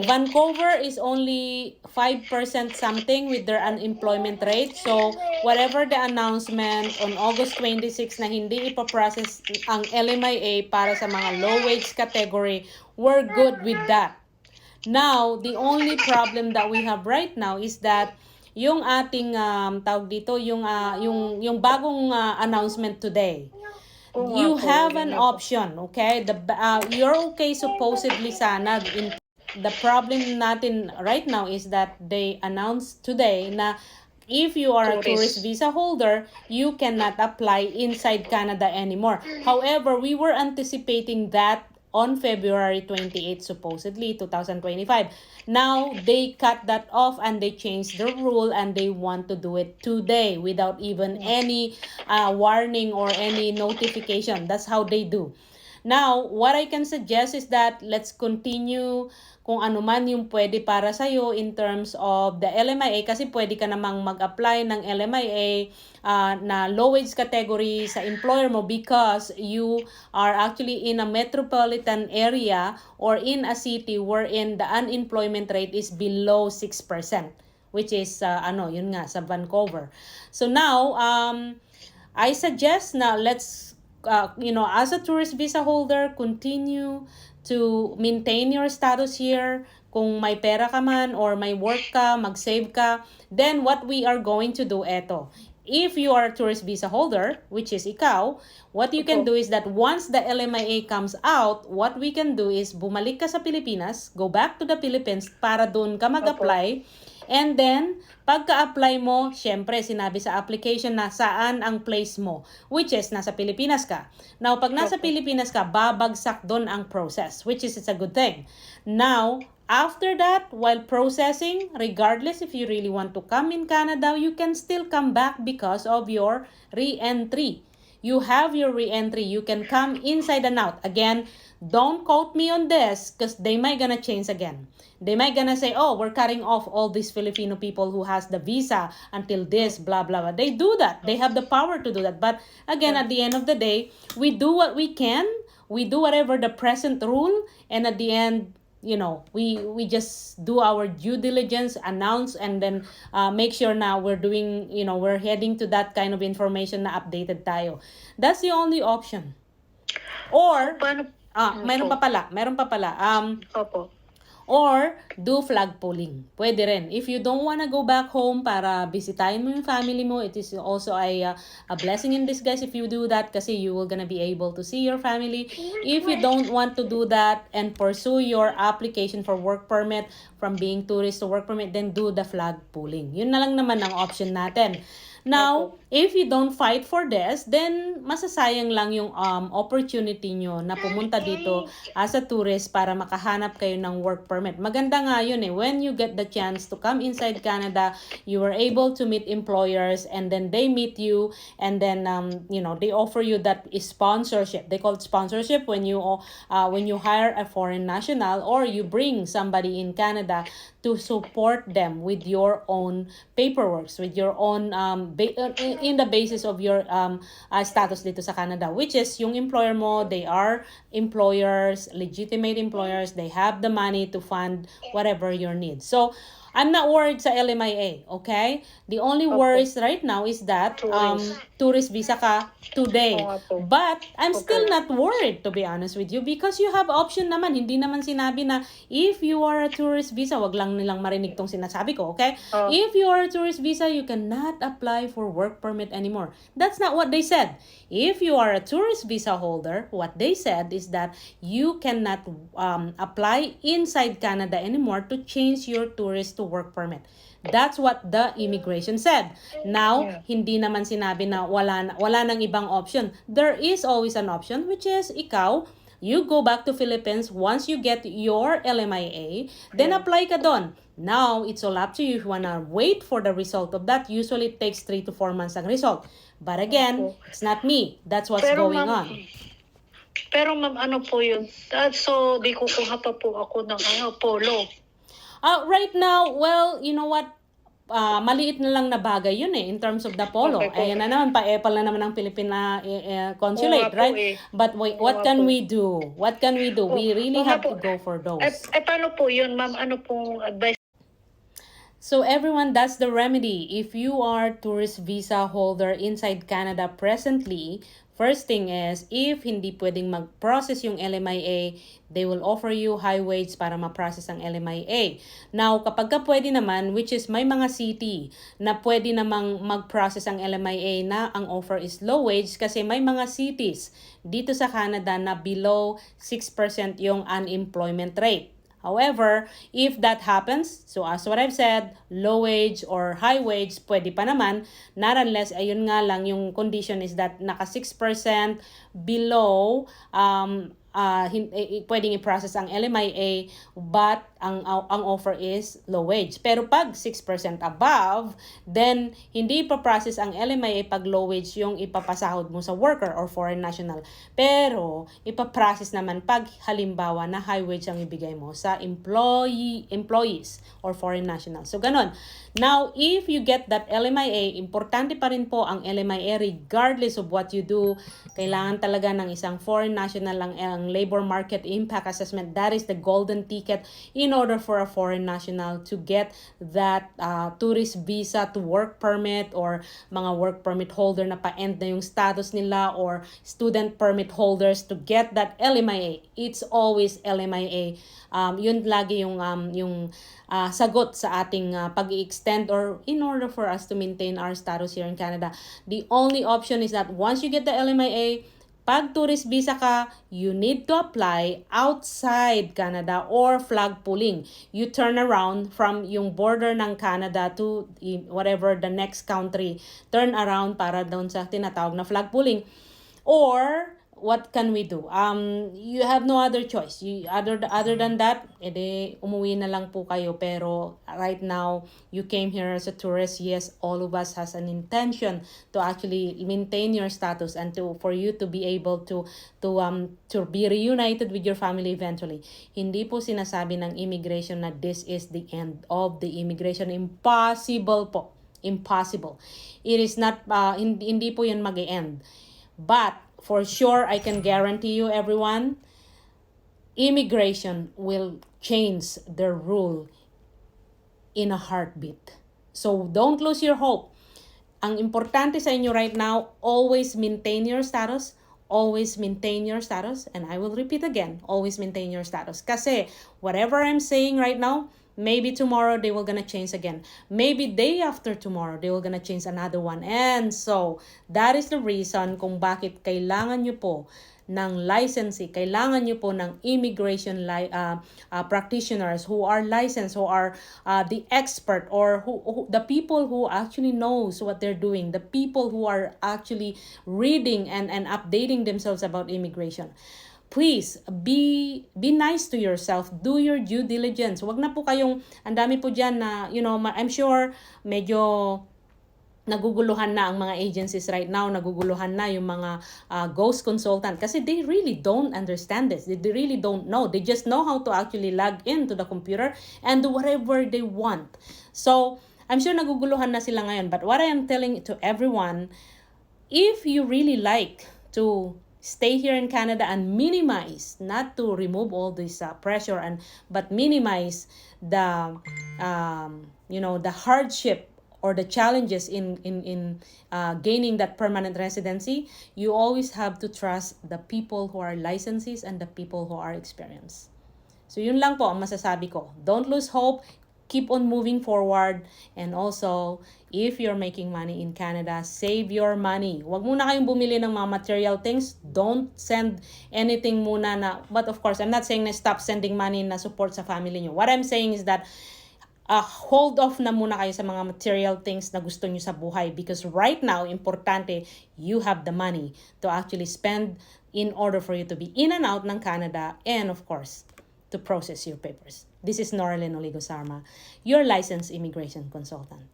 Vancouver is only 5% something with their unemployment rate. So, whatever the announcement on August 26 na hindi ipaprocess ang LMIA para sa mga low-wage category, we're good with that. Now, the only problem that we have right now is that yung ating tawag dito, yung bagong announcement today. You have an option, okay? You're okay supposedly sana. The problem natin right now is that they announced today na if you are a tourist visa holder, you cannot apply inside Canada anymore. However, we were anticipating that on February 28, supposedly 2025. Now they cut that off and they changed the rule and they want to do it today without even any warning or any notification. That's how they do. Now, what I can suggest is that let's continue kung ano man yung pwede para sa'yo in terms of the LMIA, kasi pwede ka namang mag-apply ng LMIA na low-wage category sa employer mo because you are actually in a metropolitan area or in a city wherein the unemployment rate is below 6%, which is yun nga sa Vancouver. So now I suggest na let's as a tourist visa holder, continue to maintain your status here. Kung may pera ka man or may work ka, mag-save ka, then what we are going to do, eto. If you are a tourist visa holder, which is ikaw, what you can do is that once the LMIA comes out, what we can do is bumalik ka sa Pilipinas, go back to the Philippines para doon ka mag-apply. And then, pagka-apply mo, syempre, sinabi sa application na saan ang place mo, which is nasa Pilipinas ka. Now, pag nasa Pilipinas ka, babagsak doon ang process, which is it's a good thing. Now, after that, while processing, regardless if you really want to come in Canada, you can still come back because of your re-entry. You have your re-entry. You can come inside and out. Again, don't quote me on this because they might gonna change again. They might gonna say, oh, we're cutting off all these Filipino people who has the visa until this, blah, blah, blah. They do that. They have the power to do that. But again, at the end of the day, we do what we can. We do whatever the present rule. And at the end, we just do our due diligence, announce, and then make sure now we're doing, we're heading to that kind of information na updated tayo. That's the only option. Or, meron pa pala. Opo. Or, do flag polling. Pwede rin. If you don't wanna go back home para bisitahin mo yung family mo, it is also a blessing in disguise if you do that kasi you will gonna be able to see your family. If you don't want to do that and pursue your application for work permit from being tourist to work permit, then do the flag polling. Yun na lang naman ang option natin. Now, if you don't fight for this, then masasayang lang yung opportunity nyo na pumunta dito as a tourist para makahanap kayo ng work permit. Maganda nga yun eh. When you get the chance to come inside Canada, you are able to meet employers and then they meet you and then, they offer you that sponsorship. They call it sponsorship when you hire a foreign national or you bring somebody in Canada to support them with your own paperwork, with your own in the basis of your status dito sa Canada, which is yung employer mo, they are employers, legitimate employers, they have the money to fund whatever your needs. So I'm not worried sa LMIA, okay? The only worries right now is that tourist visa ka today. But I'm still not worried, to be honest with you, because you have option naman. Hindi naman sinabi na if you are a tourist visa, wag lang nilang marinig tong sinasabi ko, okay? If you are a tourist visa, you cannot apply for work permit anymore. That's not what they said. If you are a tourist visa holder, what they said is that you cannot apply inside Canada anymore to change your tourist to work permit. That's what the immigration said. Now, hindi naman sinabi na wala nang ibang option. There is always an option, which is ikaw, you go back to Philippines once you get your LMIA, then apply ka doon. Now, it's all up to you if you wanna wait for the result of that. Usually, it takes 3 to 4 months ang result. But again, it's not me. That's what's going on. Pero ma'am, ano po yun? So, di kukuha pa po ako ng polo. Right now, well, you know what? maliit na lang na bagay yun in terms of the polo. Okay po. Ayan na naman, pa-epal na naman ang Philippine consulate, Oo nga po right? eh. But wait, Oo what nga can po. we do? What can we do? We really Oo nga have to po. go for those. Paano po yun, ma'am? Ano pong advice? So everyone, that's the remedy. If you are tourist visa holder inside Canada presently, first thing is, if hindi pwedeng mag-process yung LMIA, they will offer you high wage para ma-process ang LMIA. Now, kapag ka pwede naman, which is may mga city na pwede namang mag-process ang LMIA na ang offer is low wage kasi may mga cities dito sa Canada na below 6% yung unemployment rate. However, if that happens, so as what I've said, low wage or high wage, pwede pa naman, not unless, ayun nga lang, yung condition is that naka 6% below, pwedeng i-process ang LMIA, but ang offer is low wage. Pero pag 6% above, then hindi ipaprocess ang LMIA pag low wage yung ipapasahod mo sa worker or foreign national. Pero ipaprocess naman pag halimbawa na high wage ang ibigay mo sa employees or foreign national. So ganon. Now, if you get that LMIA, importante pa rin po ang LMIA regardless of what you do. Kailangan talaga ng isang foreign national ang labor market impact assessment. That is the golden ticket in order for a foreign national to get that tourist visa to work permit or mga work permit holder na pa-end na yung status nila or student permit holders to get that LMIA. It's always LMIA. Yun lagi yung sagot sa ating pag-extend or in order for us to maintain our status here in Canada. The only option is that once you get the LMIA, pag tourist visa ka, you need to apply outside Canada or flag pulling. You turn around from yung border ng Canada to whatever the next country. Turn around para doon sa tinatawag na flag pulling. Or what can we do? You have no other choice. Other than that, edi umuwi na lang po kayo. Pero right now, you came here as a tourist. Yes, all of us has an intention to actually maintain your status and for you to be able to be reunited with your family eventually. Hindi po sinasabi ng immigration na this is the end of the immigration. Impossible po. Impossible. It is not, hindi po yun mag-e-end. But for sure, I can guarantee you, everyone, immigration will change their rule in a heartbeat. So don't lose your hope. Ang importante sa inyo right now, always maintain your status. Always maintain your status. And I will repeat again, always maintain your status. Kasi whatever I'm saying right now, maybe tomorrow they will gonna change again. Maybe day after tomorrow they will gonna change another one. And so that is the reason kung bakit kailangan nyo po ng licensee, kailangan nyo po ng immigration practitioners who are licensed, who are the expert or who the people who actually knows what they're doing, the people who are actually reading and updating themselves about immigration. Please, be nice to yourself. Do your due diligence. Wag na po kayong, ang dami po dyan na, I'm sure medyo naguguluhan na ang mga agencies right now, naguguluhan na yung mga ghost consultant kasi they really don't understand this. They really don't know. They just know how to actually log into the computer and do whatever they want. So, I'm sure naguguluhan na sila ngayon. But what I am telling to everyone, if you really like to stay here in Canada and minimize, not to remove all this pressure but minimize the the hardship or the challenges in gaining that permanent residency, you always have to trust the people who are licensees and the people who are experienced. So yun lang po ang masasabi ko. Don't lose hope. Keep on moving forward. And also, if you're making money in Canada, save your money. Huwag muna kayong bumili ng mga material things. Don't send anything muna na, but of course, I'm not saying na stop sending money na support sa family nyo. What I'm saying is that hold off na muna kayo sa mga material things na gusto nyo sa buhay. Because right now, importante, you have the money to actually spend in order for you to be in and out ng Canada and of course, to process your papers. This is Noralyn Oligo Sarma, your licensed immigration consultant.